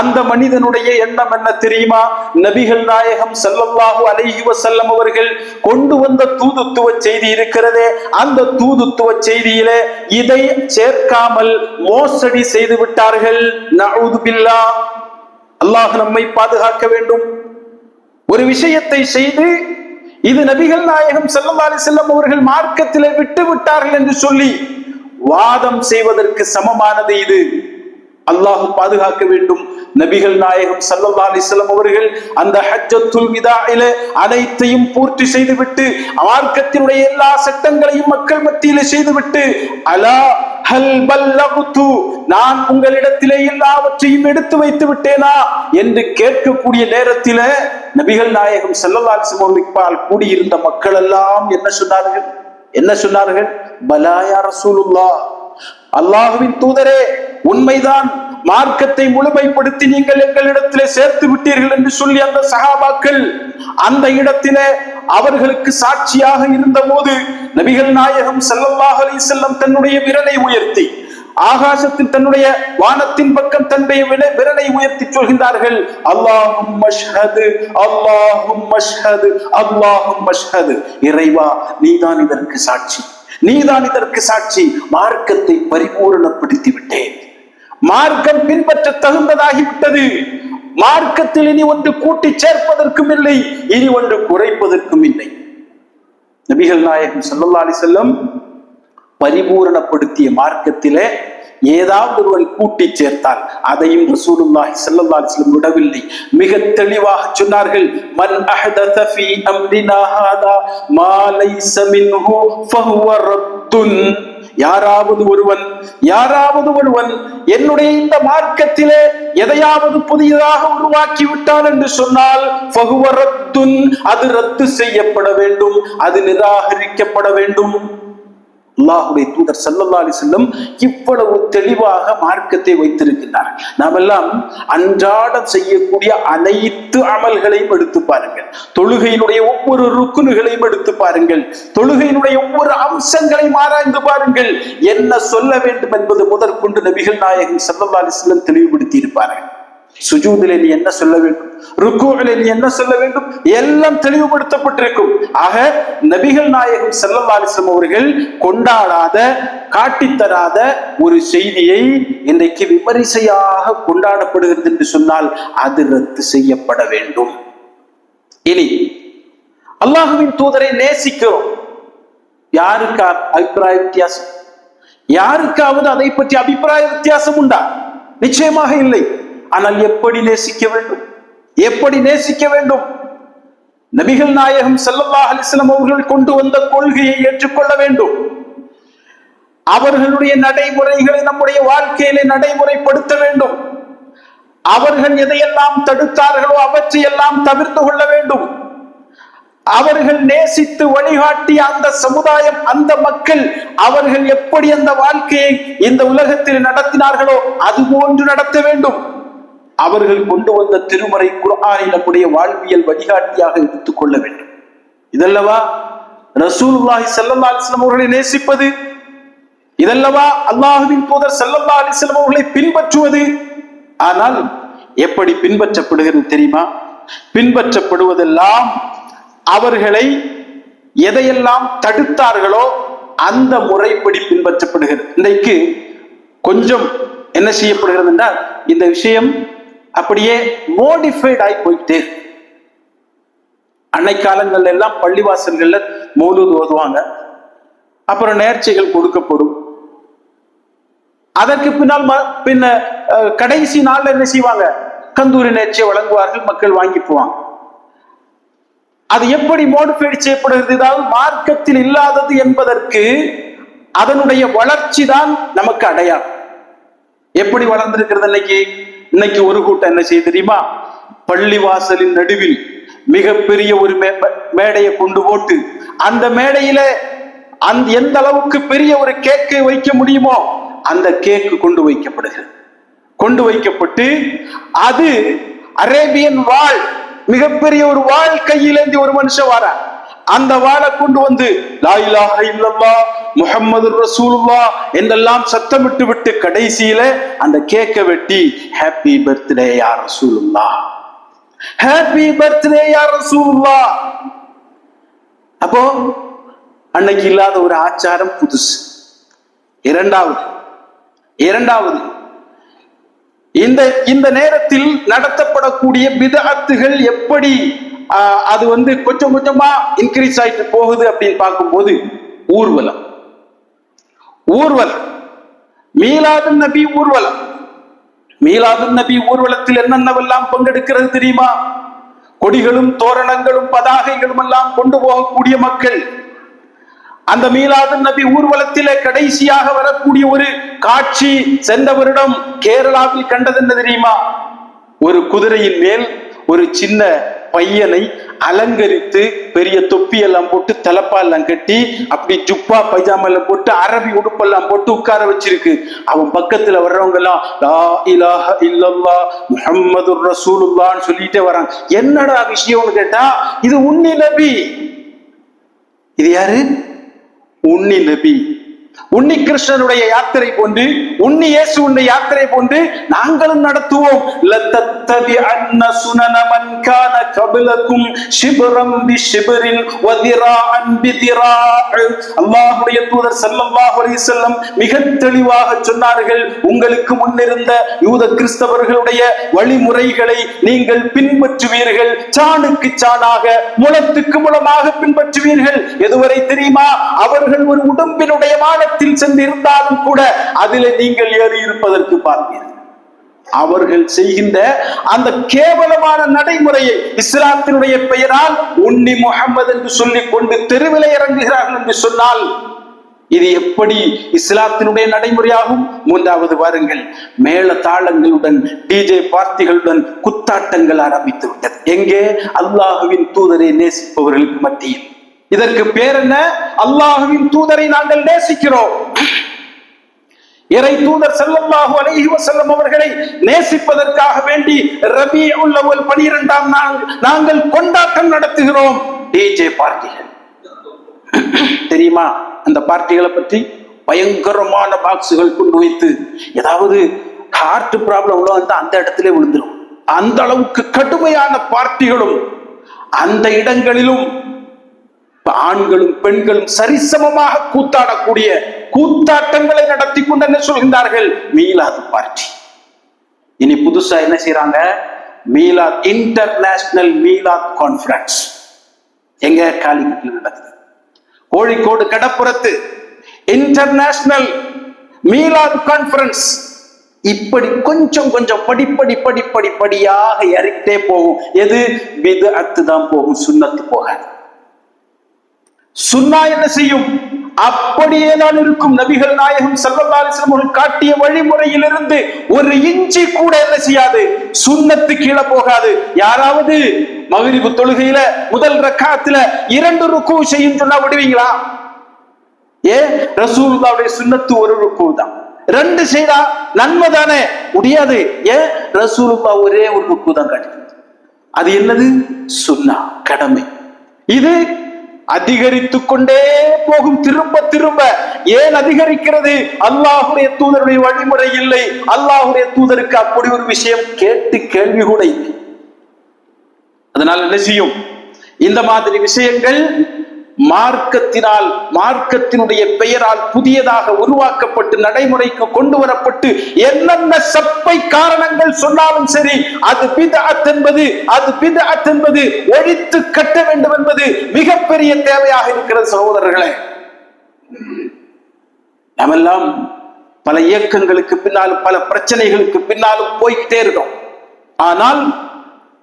அந்த மனிதனுடைய எண்ணம் என்ன தெரியுமா? நபிகள் நாயகம் ஸல்லல்லாஹு அலைஹி வஸல்லம் அவர்கள் கொண்டு வந்த தூதுத்துவ செய்தி இருக்கிறதே, அந்த தூதுத்துவ செய்தியிலே இதை சேர்க்காமல் மோசடி செய்து விட்டார்கள். நஊது பில்லாஹ், அல்லாஹ் நம்மை பாதுகாக்க வேண்டும். ஒரு விஷயத்தை செய்து இது நபிகள் நாயகம் ஸல்லல்லாஹு அலைஹி வஸல்லம் அவர்கள் மார்க்கத்திலே விட்டு விட்டார்கள் என்று சொல்லி வாதம் செய்வதற்கு சமமானது இது. அல்லாஹ் பாதுகாக்க வேண்டும். நபிகள் நாயகம் ஸல்லல்லாஹு அலைஹி வஸல்லம் அவர்கள் அந்த ஹஜ்ஜத்துல் விதாஇலே அனைத்தையும் பூர்த்தி செய்துவிட்டு மார்க்கத்தினுடைய எல்லா சட்டங்களையும் மக்கள் மத்தியிலே செய்துவிட்டு, அலா ஹல் பல்லகுது, நான் உங்களிடத்திலே எல்லாவற்றையும் எடுத்து வைத்து விட்டேனா என்று கேட்கக்கூடிய நேரத்திலே நபிகள் நாயகம் ஸல்லல்லாஹு அலைஹி வஸல்லம் அவர்கள் கூடியிருந்த மக்கள் எல்லாம் என்ன சொன்னார்கள்? பலா யா ரசூலுல்லாஹ், அல்லாஹ்வின் தூதரே, உண்மைதான், மார்க்கத்தை முழுமைப்படுத்தி நீங்கள் எங்களிடத்திலே சேர்த்து விட்டீர்கள் என்று சொல்லி அந்த சஹாபாக்கள் அந்த இடத்திலே அவர்களுக்கு சாட்சியாக இருந்த போது நபிகள் நாயகம் ஸல்லல்லாஹு அலைஹி வஸல்லம் தன்னுடைய விரலை உயர்த்தி ஆகாசத்தில், தன்னுடைய வானத்தின் பக்கம் தன்னுடைய விரலை உயர்த்தி சொல்கின்றார்கள், அல்லாஹும்ம ஷ்ஹது, அல்லாஹும்ம ஷ்ஹது, அல்லாஹும்ம ஷ்ஹது, இறைவா நீதான் இதற்கு சாட்சி, நீதான் இதற்கு சாட்சி. மார்க்கத்தை பரிபூரணப்படுத்தி விட்டேன், மார்க்கம் பின்பற்ற தகுந்ததாகிவிட்டது. மார்க்கத்தில் இனி ஒன்று கூட்டி சேர்ப்பதற்கும் இல்லை, இனி ஒன்று குறைப்பதற்கும் இல்லை. நபிகள் நாயகம் ஸல்லல்லாஹு அலைஹி வஸல்லம் பரிபூரணப்படுத்திய மார்க்கத்திலே ஏதாவது ஒருவன் கூட்டி சேர்த்தால் அதையும் ரசூலுல்லாஹி ஸல்லல்லாஹு அலைஹி வஸல்லம் விடவில்லை. மிக தெளிவாக சொன்னார்கள், மன் அஹ்தஸ ஃபீ அம்ரினா ஹாதா மா லைஸ மின்ஹு ஃபஹுவ ரத்துன், யாராவது ஒருவன் என்னுடைய இந்த மார்க்கத்திலே எதையாவது புதியதாக உருவாக்கி விட்டான் என்று சொன்னால் ஃபஹுவ ரத்துன், அது ரத்து செய்யப்பட வேண்டும், அது நிராகரிக்கப்பட வேண்டும். அல்லாஹ்வுடைய தூதர் ஸல்லல்லாஹு அலைஹி வஸல்லம் இவ்வளவு தெளிவாக மார்க்கத்தை வைத்திருக்கிறார். நாமெல்லாம் அன்றாடம் செய்யக்கூடிய அனைத்து அமல்களையும் எடுத்து பாருங்கள். தொழுகையினுடைய ஒவ்வொரு ருக்குனுகளையும் எடுத்து பாருங்கள். தொழுகையினுடைய ஒவ்வொரு அம்சங்களையும் ஆராய்ந்து பாருங்கள். என்ன சொல்ல வேண்டும் என்பது முதற்கொண்டு நபிகள் நாயகம் ஸல்லல்லாஹு அலைஹி வஸல்லம் தெளிவுபடுத்தி இருப்பார்கள். சுஜூதிலே நீ என்ன சொல்ல வேண்டும், ருக்குவிலே நீ என்ன சொல்ல வேண்டும், எல்லாம் தெளிவுபடுத்தப்பட்டிருக்கும். ஆக நபிகள் நாயகம் ஸல்லல்லாஹு அலைஹி வஸல்லம் அவர்கள் கொண்டாடாத, காட்டித்தராத ஒரு செய்தியை இன்றைக்கு விமரிசையாக கொண்டாடப்படுகிறது என்று சொன்னால் அது ரத்து செய்யப்பட வேண்டும். இனி அல்லாஹ்வின் தூதரை நேசிக்கிறோம். யாருக்கு அபிப்பிராய வித்தியாசம்? யாருக்காவது அதை பற்றி அபிப்பிராய வித்தியாசம் உண்டா? நிச்சயமாக இல்லை. ஆனால் எப்படி நேசிக்க வேண்டும், எப்படி நேசிக்க வேண்டும்? நபிகள் நாயகம் ஸல்லல்லாஹு அலைஹி வஸல்லம் அவர்கள் கொண்டு வந்த கொள்கையை ஏற்றுக்கொள்ள வேண்டும். அவர்களுடைய நடைமுறைகளை நம்முடைய வாழ்க்கையிலே நடைமுறைப்படுத்த வேண்டும். அவர்கள் எதையெல்லாம் தடுத்தார்களோ அவற்றையெல்லாம் தவிர்த்து கொள்ள வேண்டும். அவர்கள் நேசித்து வழிகாட்டிய அந்த சமுதாயம், அந்த மக்கள், அவர்கள் எப்படி அந்த வாழ்க்கையை இந்த உலகத்தில் நடத்தினார்களோ அது போன்று நடத்த வேண்டும். அவர்கள் கொண்டு வந்த திருமறை குர்ஆனை நம்முடைய வாழ்வியல் வழிகாட்டியாக எடுத்துக் கொள்ள வேண்டும். இதல்லவா ரசூலுல்லாஹி ஸல்லல்லாஹு அலைஹி வஸல்லம் அவர்களை நேசிப்பது, இதல்லவா அல்லாஹ்வின் தூதர் ஸல்லல்லாஹு அலைஹி வஸல்லம் அவர்களை பின்பற்றுவது. ஆனால் எப்படி பின்பற்றப்படுகிறது தெரியுமா? பின்பற்றப்படுவதெல்லாம் அவர்களை எதையெல்லாம் தடுத்தார்களோ அந்த முறைப்படி பின்பற்றப்படுகிறது. இன்றைக்கு கொஞ்சம் என்ன செய்யப்படுகிறது என்றால் இந்த விஷயம் அப்படியே மோடிஃபைட் ஆகி போயிட்டே. அன்னை காலங்கள்ல எல்லாம் பள்ளிவாசல்கள்ல மௌலூத் ஓதுவாங்க, அப்புறம் நேர்ச்சைகள் கொடுக்கப்படும். அதற்கு பின்ன கடைசி நாள்ல என்ன செய்வாங்க? கந்தூரி நேர்ச்சியை வழங்குவார்கள், மக்கள் வாங்கி போவாங்க. அது எப்படி மோடிஃபைட் செய்யப்படுகிறது? அதாவது மார்க்கத்தில் இல்லாதது என்பதற்கு அதனுடைய வளர்ச்சி தான் நமக்கு அடையாளம். எப்படி வளர்ந்திருக்கிறது? இன்னைக்கு ஒரு கூட்டம் என்ன செய்ய தெரியுமா? பள்ளிவாசலின் நடுவில் மிகப்பெரிய ஒரு மேடையை கொண்டு போட்டு அந்த மேடையில எந்த அளவுக்கு பெரிய ஒரு கேக்கை வைக்க முடியுமோ அந்த கேக்கு கொண்டு வைக்கப்படுகிறது. கொண்டு வைக்கப்பட்டு அது அரேபியன் வாள், மிகப்பெரிய ஒரு வாள் கையிலேந்தி ஒரு மனுஷன் வர, அந்த வாளை கொண்டு வந்து லா இலாஹ இல்லல்லாஹ் முஹம்மதுர் ரசூலுல்லாஹ் என்றெல்லாம் சத்தமிட்டு விட்டு கடைசியில அந்த கேக்கை வெட்டி ஹாப்பி பர்த்டே யா ரசூலுல்லாஹ், ஹாப்பி பர்த்டே யா ரசூலுல்லாஹ். அப்போ அன்னைக்கு இல்லாத ஒரு ஆச்சாரம் புதுசு. இரண்டாவது இந்த நேரத்தில் நடத்தப்படக்கூடிய பிதஅத்துகள் எப்படி அது கொஞ்சம் கொஞ்சமா இன்க்ரீஸ் ஆயிட்டு போகுது அப்படின்னு பார்க்கும்போது ஊர்வலம், மீலாது நபி ஊர்வலம். மீலாது நபி ஊர்வலத்தில் என்னென்னவெல்லாம் பங்கெடுக்கிறது தெரியுமா? கொடிகளும் தோரணங்களும் பதாகைகளும் எல்லாம் கொண்டு போகக்கூடிய மக்கள். அந்த மீலாது நபி ஊர்வலத்திலே கடைசியாக வரக்கூடிய ஒரு காட்சி சென்ற வருடம் கேரளாவில் கண்டது என்ன தெரியுமா? ஒரு குதிரையின் மேல் ஒரு சின்ன பையனை அலங்கரித்து பெரிய தொப்பி எல்லாம் போட்டு தலப்பால்லாம் கட்டி அப்படி ஜுப்பா பைஜாமா எல்லாம் போட்டு அரபி உடுப்பெல்லாம் போட்டு உட்கார வச்சிருக்கு. அவன் பக்கத்துல வர்றவங்க எல்லாம் லா இலாஹ இல்லல்லாஹ் முஹம்மதுர் ரசூலுல்லாஹ்னு சொல்லிட்டே வராங்க. என்னடா விஷயம்னு கேட்டா, இது உன்னி நபி. இது யாரு? உன்னி நபி. உன்னி கிருஷ்ணனுடைய யாத்திரை போன்று, உன்னி இயேசுவுடைய யாத்திரை போன்று நாங்களும் நடத்துவோம். லதத்தபிஅன்ன சுனன மன் கான கப்லகும் ஷிப்ரம் பிஷிப்ரின் வ திராஅன் பிதிரா. அல்லாஹ்வுடைய தூதர் ஸல்லல்லாஹு அலைஹி வஸல்லம் மிக தெளிவாக சொன்னார்கள், உங்களுக்கு முன்னிருந்த யூத கிறிஸ்தவர்களுடைய வழிமுறைகளை நீங்கள் பின்பற்றுவீர்கள், சாணுக்கு சாணாக முளத்துக்கு முளமாக பின்பற்றுவீர்கள். எதுவரை தெரியுமா? அவர்கள் ஒரு உடம்பினுடைய மானத்தில் சென்றிருந்தாலும் கூட அதிலே நீங்கள் ஏறி இருப்பதற்கு பார்ப்பீர்கள். அவர்கள் செய்கின்ற அந்த கேவலமான நடைமுறையை இஸ்லாத்தினுடைய பெயரால் உன்னி முஹம்மது என்று சொல்லிக் கொண்டு தெருவிலே இறங்குகிறார்கள் என்று சொன்னால் இது எப்படி இஸ்லாத்தினுடைய நடைமுறையாகும்? மூன்றாவது வாருங்கள், மேள தாளங்களுடன் டிஜே பார்ட்டிகளுடன் குத்தாட்டங்கள் ஆரம்பித்து விட்டது. எங்கே? அல்லாஹ்வின் தூதரை நேசிப்பவர்களுக்கு மத்தியில். இதற்கு பேர் என்ன? அல்லாஹ்வின் தூதரை நாங்கள் நேசிக்கிறோம். இறை தூதர் ஸல்லல்லாஹு அலைஹி வஸல்லம் அவர்களை நேசிப்பதற்காக வேண்டி ரபீஉல் அவ்வல் 12ஆம் நாள் நாங்கள் கொண்டாட்டம் நடத்துகிறோம். டிஜே பார்ட்டிகள் தெரியுமா? அந்த பார்ட்டிகளை பற்றி பயங்கரமான பாக்ஸுகள் கொண்டு வைத்து ஏதாவது ஹார்ட் ப்ராப்ளம் உள்ள வந்து அந்த இடத்திலே விழுந்துடும். அந்த அளவுக்கு கடுமையான பார்ட்டிகளும் அந்த இடங்களிலும் ஆண்களும் பெண்களும் சரிசமமாக கூத்தாடக்கூடிய கூத்தாட்டங்களை நடத்தி கொண்டு என்ன சொல்கின்றார்கள்? மீலாது பார்ட்டி. இனி புதுசா என்ன செய்யறாங்க? Milad, international Milad conference. எங்க? காலிக்கட்டில் நடக்குது. கோழிக்கோடு கடப்புறத்து இன்டர்நேஷனல் மீலாத் கான்ஃபரன்ஸ். இப்படி கொஞ்சம் கொஞ்சம் படிப்படியாக இறக்கிட்டே போகும். எது? பித்அத் தான் போகும், சுன்னத்து போகாது. சுன்னா என்ன செய்யும்? அப்படியே தான் இருக்கும். நபிகள் நாயகம் ஸல்லல்லாஹு அலைஹி வஸல்லம் காட்டிய வழிமுறையிலிருந்து ஒரு இன்ச்சி கூட என்ன செய்யாது? சுன்னத்து கீழே போகாது. யாராவது மக்ரிப் தொழுகையில முதல் ரக்காத்துல 2 ருக்கு செய்யும் சொன்னா விடுவீங்களா? ரசூலுல்லாஹ்வுடைய சுன்னத்து ஒரு ருக்கு தான். 2 செய்தா நன்மை தானே? முடியாது. ரசூலுல்லாஹ் ஒரே ஒரு ருக்கு தான் காட்டுகிறது. அது என்னது? சுன்னா, கடமை. இது அதிகரித்துக் கொண்டே போகும். திரும்ப திரும்ப ஏன் அதிகரிக்கிறது? அல்லாஹ்வுடைய தூதருடைய வழிமுறை இல்லை. அல்லாஹ்வுடைய தூதருக்கு அப்படி ஒரு விஷயம் கேட்டு கேள்வி கூட இல்லை. அதனால என்ன செய்யும்? இந்த மாதிரி விஷயங்கள் மார்க்கத்தினால், மார்க்கத்தினுடைய பெயரால் புதியதாக உருவாக்கப்பட்டு நடைமுறைக்கு கொண்டு வரப்பட்டு என்னென்ன சப்பை காரணங்கள் சொன்னாலும் சரி, அது பித்அத் என்பது ஒழித்து கட்ட வேண்டும் என்பது மிகப்பெரிய தேவையாக இருக்கிறது. சகோதரர்களே, நாமெல்லாம் பல இயக்கங்களுக்கு பின்னாலும் பல பிரச்சனைகளுக்கு பின்னாலும் போய்கிட்டே இருக்கோம். ஆனால்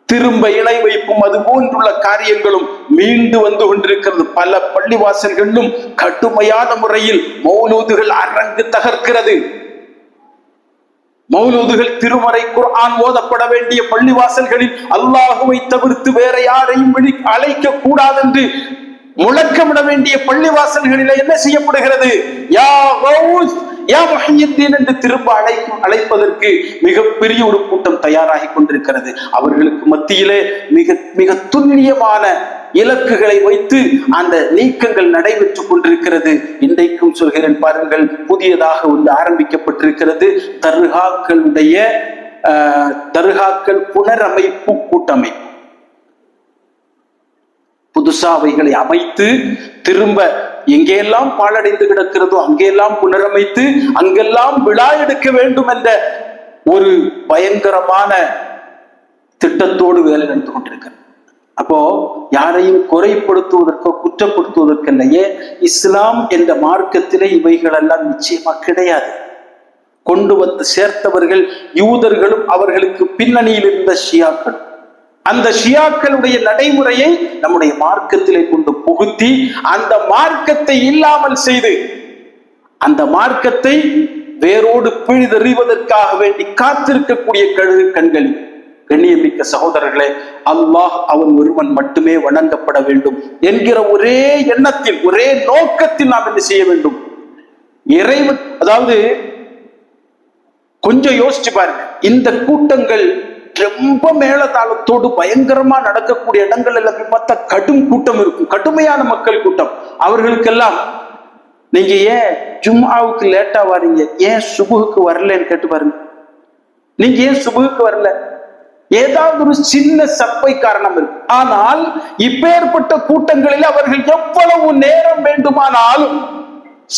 திரும்ப இணை வைப்பும் அது போன்றுள்ள காரியங்களும் மீண்டு வந்து கொண்டிருக்கிறது. பல பள்ளிவாசல்களிலும் கடுமையான முறையில் மௌலூதுகள் அரங்கு தகர்க்கிறது. மௌலூதுகள், திருமறை குர்ஆன் ஓதப்பட வேண்டிய பள்ளிவாசல்களில் அல்லாஹுவை தவிர்த்து வேற யாரையும் அழைக்க கூடாது என்று முழக்கமிட வேண்டிய பள்ளிவாசல்களில் என்ன செய்யப்படுகிறது? யா கௌஸ், யா முஹய்யித்தீன் என்று திரும்ப அழைப்பதற்கு மிகப்பெரிய ஒரு கூட்டம் தயாராகி கொண்டிருக்கிறது. அவர்களுக்கு மத்தியிலே மிக துல்லியமான இலக்குகளை வைத்து அந்த நீக்கங்கள் நடைபெற்றுக் கொண்டிருக்கிறது. இன்றைக்கும் சொல்கிறேன் பாருங்கள், புதியதாக ஒன்று ஆரம்பிக்கப்பட்டிருக்கிறது. தர்காக்கள் புனரமைப்பு கூட்டமைப்பு. புதுசா அவைகளை அமைத்து திரும்ப எங்கெல்லாம் பாழடைந்து கிடக்கிறதோ அங்கெல்லாம் புனரமைத்து அங்கெல்லாம் விழா எடுக்க வேண்டும் என்ற ஒரு பயங்கரமான திட்டத்தோடு வேலை நடந்து கொண்டிருக்கிறது. அப்போ யாரையும் குறைப்படுத்துவதற்கோ குற்றப்படுத்துவதற்கில்லையே, இஸ்லாம் என்ற மார்க்கத்திலே இவைகளெல்லாம் நிச்சயமா கிடையாது. கொண்டு வந்து சேர்த்தவர்கள் யூதர்களும் அவர்களுக்கு பின்னணியில் இருந்த ஷியாக்கள். அந்த ஷியாக்களுடைய நடைமுறையை நம்முடைய மார்க்கத்திலே கொண்டு புகுத்தி அந்த மார்க்கத்தை இல்லாமல் செய்து அந்த மார்க்கத்தை வேரோடு பிழிதறிவதற்காக வேண்டி காத்திருக்கக்கூடிய கழுகு கண்களில் கண்ணியமிக்க சகோதரர்களே, அல்லாஹ் அவன் ஒருவன் மட்டுமே வணங்கப்பட வேண்டும் என்கிற ஒரே எண்ணத்தில், ஒரே நோக்கத்தில் நாம் என்ன செய்ய வேண்டும்? இறைவன், அதாவது கொஞ்சம் யோசிச்சு பாருங்க, இந்த கூட்டங்கள் ரொம்ப மேலதாளத்தோடு பயங்கரமா நடக்கக்கூடிய இடங்கள் எல்லாம் பார்த்தா கடும் கூட்டம் இருக்கும், கடுமையான மக்கள் கூட்டம். அவர்களுக்கெல்லாம் நீங்க ஏன் ஜும்ஆவுக்கு லேட்டா வரீங்க, ஏன் சுபுகுக்கு வரலன்னு கேட்டு பாருங்க. நீங்க ஏன் சுபுகுக்கு வரல? ஏதாவது ஒரு சின்ன சப்பை காரணம் இருக்கு. ஆனால் இப்பேற்பட்ட கூட்டங்களில் அவர்கள் எவ்வளவு நேரம் வேண்டுமானாலும்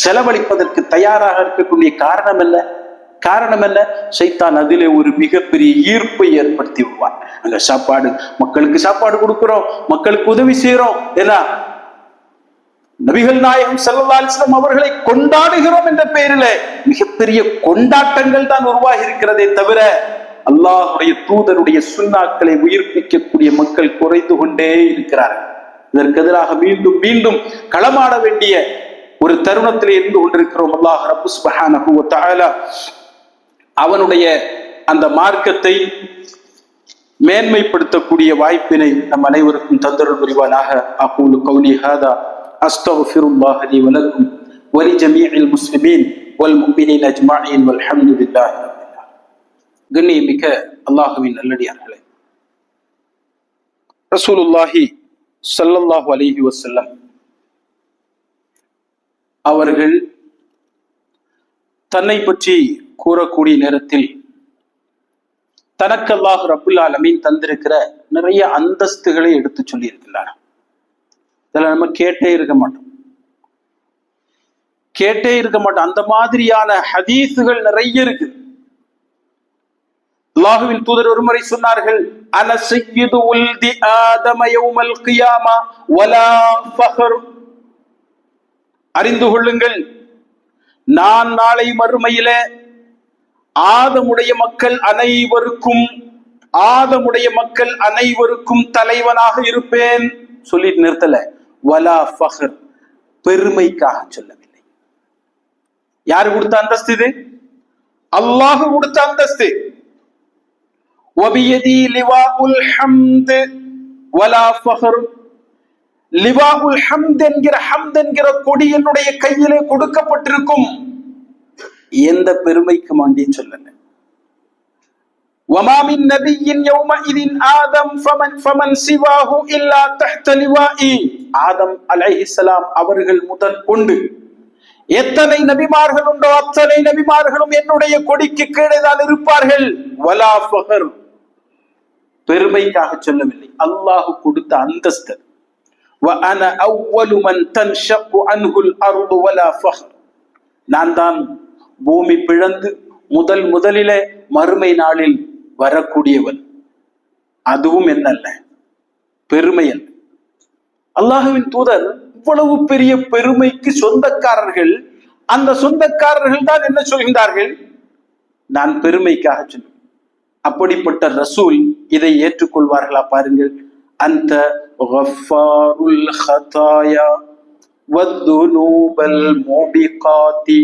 செலவழிப்பதற்கு தயாராக இருக்கக்கூடிய காரணம் என்ன? சைத்தான் அதிலே ஒரு மிகப்பெரிய ஈர்ப்பை ஏற்படுத்தி விடுவான். அங்க சாப்பாடு, மக்களுக்கு சாப்பாடு கொடுக்கிறோம், மக்களுக்கு உதவி செய்யறோம், ஏன்னா நபிகள் நாயகம் ஸல்லல்லாஹு அலைஹி வஸல்லம் அவர்களை கொண்டாடுகிறோம் என்ற பெயரிலே மிகப்பெரிய கொண்டாட்டங்கள் தான் உருவாகி இருக்கிறதே தவிர அல்லாஹ்வுடைய தூதருடைய சுன்னாக்களை உயிர்ப்பிக்கக்கூடிய மக்கள் குறைந்து கொண்டே இருக்கிறார்கள். இதற்கு எதிராக மீண்டும் மீண்டும் களமாட வேண்டிய ஒரு தருணத்தில் இருந்து கொண்டிருக்கிறோம். அல்லாஹ் ரப்பு சுப்ஹானஹு வ தஆலா அவனுடைய அந்த மார்க்கத்தை மேன்மைப்படுத்தக்கூடிய வாய்ப்பினை நம் அனைவருக்கும் தந்தருள் புரிவானாக. அகூலு கௌலி ஹாதா அஸ்தக்ஃபிருல்லாஹ் லி வ லக்கும் வ லிஜமீஇல் முஸ்லிமீன் வல் முஃமினீன் அஜ்மஈன் வல்ஹம்துலில்லாஹி ரப்பில் ஆலமீன். கண்ணியமிக்க அல்லாஹ்வின் நல்லடியார்களே, ரசூலுல்லாஹி ஸல்லல்லாஹு அலைஹி வஸல்லம் அவர்கள் தன்னை பற்றி கூறக்கூடிய நேரத்தில் தனக்கு அல்லாஹ் ரப்புல் ஆலமீன் தந்திருக்கிற நிறைய அந்தஸ்துகளை எடுத்து சொல்லி இருக்கின்றார். இதெல்லாம் நம்ம கேட்டே இருக்க மாட்டோம். அந்த மாதிரியான ஹதீஸுகள் நிறைய இருக்கு. அல்லாஹ்வின் தூதர் ஒருமுறை சொன்னார்கள், அன சய்யிது உல்தி ஆதம யௌமல் கியாமா வலா ஃபஹர். அறிந்து கொள்ளுங்கள், நான் நாளை மறுமையிலே ஆதமுடைய மக்கள் அனைவருக்கும் தலைவனாக இருப்பேன். சொல்லிட்டு நிறுத்தல, வலா ஃபஹர், பெருமைக்காக சொல்லவில்லை. யாரு கொடுத்த அந்தஸ்து இது? அல்லாஹ் கொடுத்த அந்தஸ்து. வபியதி லிவாஉல் ஹம்த் வலா ஃபஹர். லிவாஉல் ஹம்த் என்கிற கொடி என்னுடைய கையிலே கொடுக்கப்பட்டிருக்கும். எந்த பெருமைக்கு மாண்டி சொல்லல. வமா மின் நபியின் யௌமஇதின் ஆதம் ஃபமன் சிவாஹு இல்லா தஹ்த லிவாஇ. ஆதம் அலைஹிஸ்ஸலாம் அவர்கள் முதல் கொண்டு எத்தனை நபிமார்கள் உண்டோ அத்தனை நபிமார்களும் என்னுடைய கொடிக்கு கீழே தான் இருப்பார்கள். வலா ஃபஹர், பெருமைக்காக சொல்லவில்லை, அல்லாஹ் கொடுத்த அந்தஸ்து. வஅன அவ்வலு மன் தன்ஷக்கு அன்ஹுல் அர்து வலா ஃபஹர். நான் தான் பூமி பிளந்து முதலிலே மறுமை நாளில் வரக்கூடியவன். அதுவும் என்னல்ல, பெருமை அல்ல. அல்லாஹ்வின் தூதர் இவ்வளவு பெரிய பெருமைக்கு சொந்தக்காரர்கள். அந்த சொந்தக்காரர்கள் தான் என்ன சொல்கின்றார்கள்? நான் பெருமைக்காக சொல்லுவேன். அப்படிப்பட்ட ரசூல் இதை ஏற்றுக்கொள்வார்களா? பாருங்கள், அந்த கஃபாருல் ஹதாயா வத்துனூபல் மூபிகாதி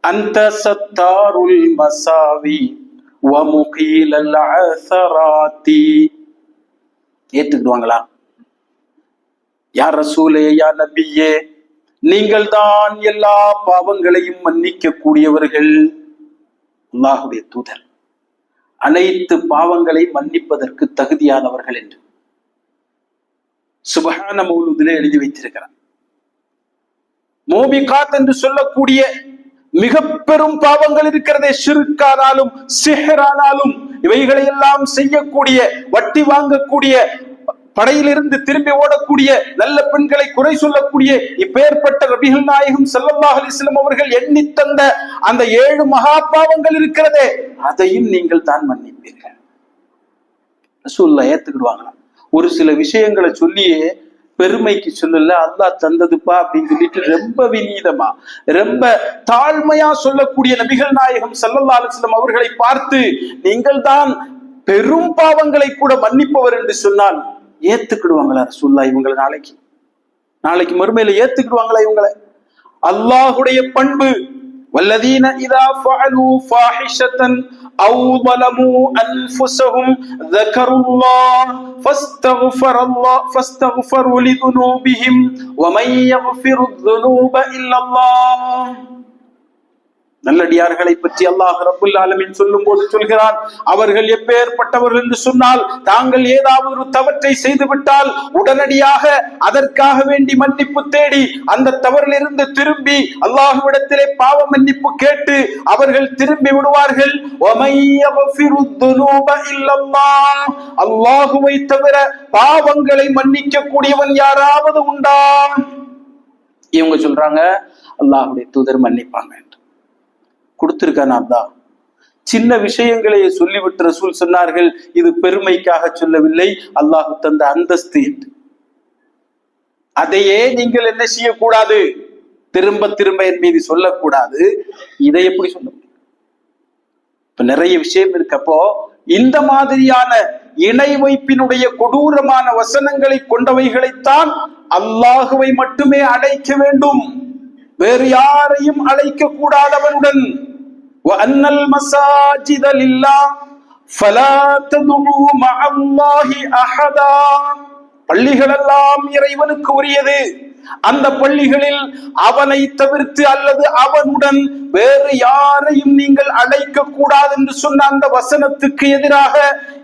அந்த சத்தாருல் மசாவி வமுகீலல் அஸராத்தி. ஏற்றுக்குவாங்களா? யா ரசூலே, யா நபியே, நீங்கள் தான் எல்லா பாவங்களையும் மன்னிக்க கூடியவர்கள். அல்லாஹ்வுடைய தூதர் அனைத்து பாவங்களை மன்னிப்பதற்கு தகுதியானவர்கள் என்று சுப்ஹான மௌலூதிலே எழுதி வைத்திருக்கிறார். மோபிகாத் என்று சொல்லக்கூடிய மிக பெரும் பாவங்கள் இருக்கிறதே, ஷிர்கானாலும் சிஹ்ரானாலும் இவைகளை எல்லாம் செய்யக்கூடிய, வட்டி வாங்கக்கூடிய, படையிலிருந்து திரும்பி ஓடக்கூடிய, நல்ல பெண்களை குறை சொல்லக்கூடிய இப்பேற்பட்ட நபிகள் நாயகம் ஸல்லல்லாஹு அலைஹி வஸல்லம் அவர்கள் எண்ணி தந்த அந்த 7 மகா பாவங்கள் இருக்கிறதே, அதையும் நீங்கள் தான் மன்னிப்பீர்கள். ரசூலுல்லாஹ் ஏத்துக்கிடுவாங்களா? ஒரு சில விஷயங்களை சொல்லியே பெருமைக்கு சொல்லல, அல்லாஹ் தந்ததுப்பா அப்படின்னு சொல்லிட்டு ரொம்ப விநீதமா, ரொம்ப தாழ்மையா சொல்லக்கூடிய நபிகள் நாயகம் ஸல்லல்லாஹு அலைஹி வஸல்லம் அவர்களை பார்த்து நீங்கள் தான் பெரும் பாவங்களை கூட மன்னிப்பவர் என்று சொன்னால் ஏத்துக்கிடுவாங்களா ரசூலுல்லாஹ்? இவங்களை நாளைக்கு மறுமையில ஏத்துக்கிடுவாங்களா இவங்களை? அல்லாஹுடைய பண்பு, வல்லதீன இதா ஃபஅலு ஃபாஹிஷத்தன் அவ் ظلموا انفسهم ذكروا الله فاستغفروا لذنوبهم ومن يغفر الذنوب الا الله. நல்லடியார்களை பற்றி அல்லாஹ் ரப்புல் ஆலமீன் சொல்லும் போது சொல்கிறான், அவர்கள் எப்பேற்பட்டவர்கள் என்று சொன்னால், தாங்கள் ஏதாவது ஒரு தவற்றை செய்துவிட்டால் உடனடியாக அதற்காக வேண்டி மன்னிப்பு தேடி அந்த தவறிலிருந்து திரும்பி அல்லாஹ்விடத்திலே பாவ மன்னிப்பு கேட்டு அவர்கள் திரும்பி விடுவார்கள். அல்லாஹுவை தவிர பாவங்களை மன்னிக்க கூடியவன் யாராவது உண்டா? இவங்க சொல்றாங்க அல்லாஹ்வுடைய தூதர் மன்னிப்பாங்க. கொடுத்திருக்கான் அல்லாஹ். சின்ன விஷயங்களை சொல்லிவிட்டு ரசூல் சொன்னார்கள், இது பெருமைக்காக சொல்லவில்லை, அல்லாஹ் தந்த அந்தஸ்து என்று. அதையே நீங்கள் என்ன செய்யக்கூடாது? திரும்ப என் மீது சொல்லக்கூடாது. இதை எப்படி சொல்ல முடியும்? இப்ப நிறைய விஷயம் இருக்கப்போ இந்த மாதிரியான இணை வைப்பினுடைய கொடூரமான வசனங்களை கொண்டவைகளைத்தான் அல்லாஹுவை மட்டுமே அழைக்க வேண்டும், வேறு யாரையும் அழைக்க கூடாதவனுடன். வஅன்னல் மஸாஜித லில்லாஹ் ஃபலா ததுஉ மஅல்லாஹி அஹதா. பள்ளிகள் எல்லாம் இறைவனுக்கு உரியது, அந்த பள்ளிகளில் அவனை தவிர்த்து அல்லது அவனுடன் வேறு யாரையும் நீங்கள் அழைக்க கூடாது என்று சொன்ன அந்த வசனத்துக்கு எதிராக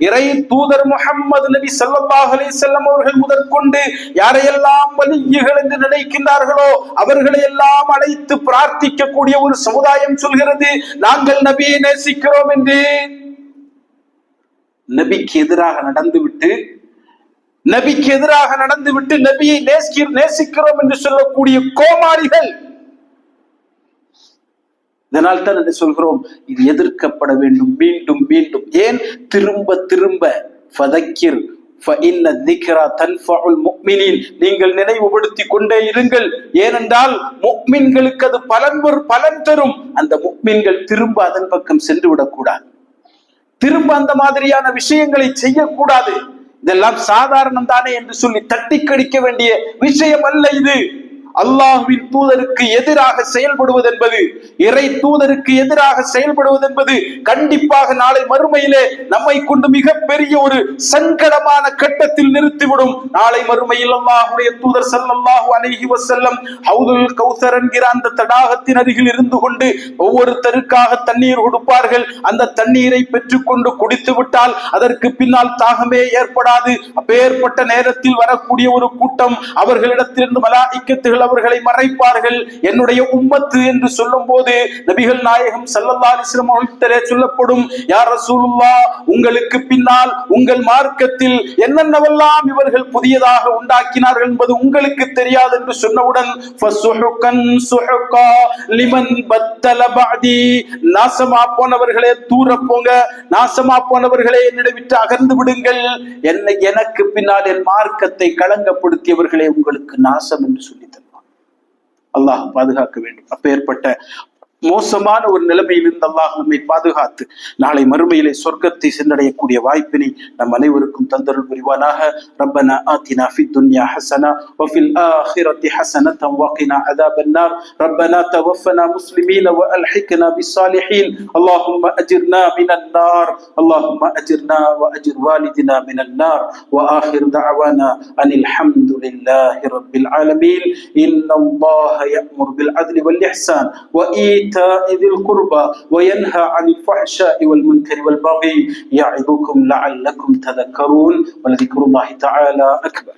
இறை தூதர் முஹம்மது நபி ஸல்லல்லாஹு அலைஹி வஸல்லம் அவர்கள் முதற்கொண்டு யாரையெல்லாம் வலியுகள் என்று நினைக்கின்றார்களோ அவர்களை எல்லாம் அழைத்து பிரார்த்திக்கக்கூடிய ஒரு சமுதாயம் சொல்கிறது நாங்கள் நபியை நேசிக்கிறோம் என்று. நபிக்கு எதிராக நடந்துவிட்டு நபியை நேசிக்கிறோம் என்று சொல்லக்கூடிய கோமாளிகள். இதனால் தான் என்ன சொல்கிறோம், இது எதிர்க்கப்பட வேண்டும். மீண்டும் மீண்டும் ஏன் திரும்ப ஃபதக்கிர் ஃபஇன்ன ذிக்ரா தன்ஃபஉல் முஃமினீன், நீங்கள் நினைவுபடுத்திக் கொண்டே இருங்கள். ஏனென்றால் முஃமின்களுக்கு அது பலன் தரும். அந்த முஃமின்கள் திரும்ப அதன் பக்கம் சென்று விடக்கூடாது, திரும்ப அந்த மாதிரியான விஷயங்களை செய்யக்கூடாது. இதெல்லாம் சாதாரணம் தானே என்று சொல்லி தட்டி கழிக்க வேண்டிய விஷயம் அல்ல இது. அல்லாஹ்வின் தூதருக்கு எதிராக செயல்படுவது என்பது, இறை தூதருக்கு எதிராக செயல்படுவது என்பது கண்டிப்பாக நாளை மறுமையிலே நம்மை கொண்டு மிகப்பெரிய ஒரு சங்கடமான கட்டத்தில் நிறுத்திவிடும். நாளை மறுமையில் அல்லாஹ்வுடைய தூதர் ஸல்லல்லாஹு அலைஹி வஸல்லம் ஹவுதுல் கௌசர் என்கிற அந்த தடாகத்தின் அருகில் இருந்து கொண்டு ஒவ்வொருத்தருக்காக தண்ணீர் கொடுப்பார்கள். அந்த தண்ணீரை பெற்றுக்கொண்டு குடித்து விட்டால் அதற்கு பின்னால் தாகமே ஏற்படாது. அப்பேற்பட்ட நேரத்தில் வரக்கூடிய ஒரு கூட்டம், அவர்களிடத்திலிருந்து மலாயிக்கத்துகள் அவர்களை மறைப்பார்கள். என்னுடைய உம்மத்து என்று சொல்லும் போது நபிகள் நாயகம் ஸல்லல்லாஹு அலைஹி வஸல்லம் அவர்களே சொல்லப்படும், யா ரசூலுல்லாஹ், உங்களுக்கு பின்னால் உங்கள் மார்க்கத்தில் என்னென்னவெல்லாம் இவர்கள் புதியதாக உண்டாக்கினார்கள் என்பது உங்களுக்கு தெரியாது என்று சொன்னவுடன் ஃபசுஹுகன் சுஹுகா லிமன் பத்தல பஅதி, நாசமா போனவர்களே தூர போங்க, நாசமா போனவர்களே என்னை விட்டு அகன்று விடுங்கள், எனக்கு பின்னால் என் மார்க்கத்தை களங்கப்படுத்தியவர்களே உங்களுக்கு நாசம் என்று சொல்லி அல்லாஹ் பாதுகாக்க வேண்டும். அப்பேற்பட்ட மோசமான ஒரு நிலைமையிலிருந்து அல்லாஹ் நம்மை பாதுகாத்து நாளை மறுமையிலே சொர்க்கத்தை சென்றடையக்கூடிய வாய்ப்பினை நம் அனைவருக்கும் தந்தருள் புரிவானாக. ரப்பனா ஆத்தினா ஃபித் துன்யா ஹஸனா வ ஃபில் ஆখিরাতি ஹஸனத்தன் வ கினா அஸாபன்னார். ரப்பனா தவஃபனா முஸ்லிமீன வ அல்ஹிக்னா பிஸ்ஸாலிஹீன். அல்லாஹும்ம அஜிர்னா மினன் நார். அல்லாஹும்ம அஜிர்னா வ அஜிர் வாலிதினா மினன் நார். வ ஆகிர் தஅவானா அனில் ஹம்துலில்லாஹி ரப்பில் ஆலமீன். இன்னல்லாஹ யஅமுரு பில் அத்லி வல் இஹ்சான் வ ذي القربى وينهى عن الفحشاء والمنكر والبغي يعظكم لعلكم تذكرون ولذكر الله تعالى أكبر.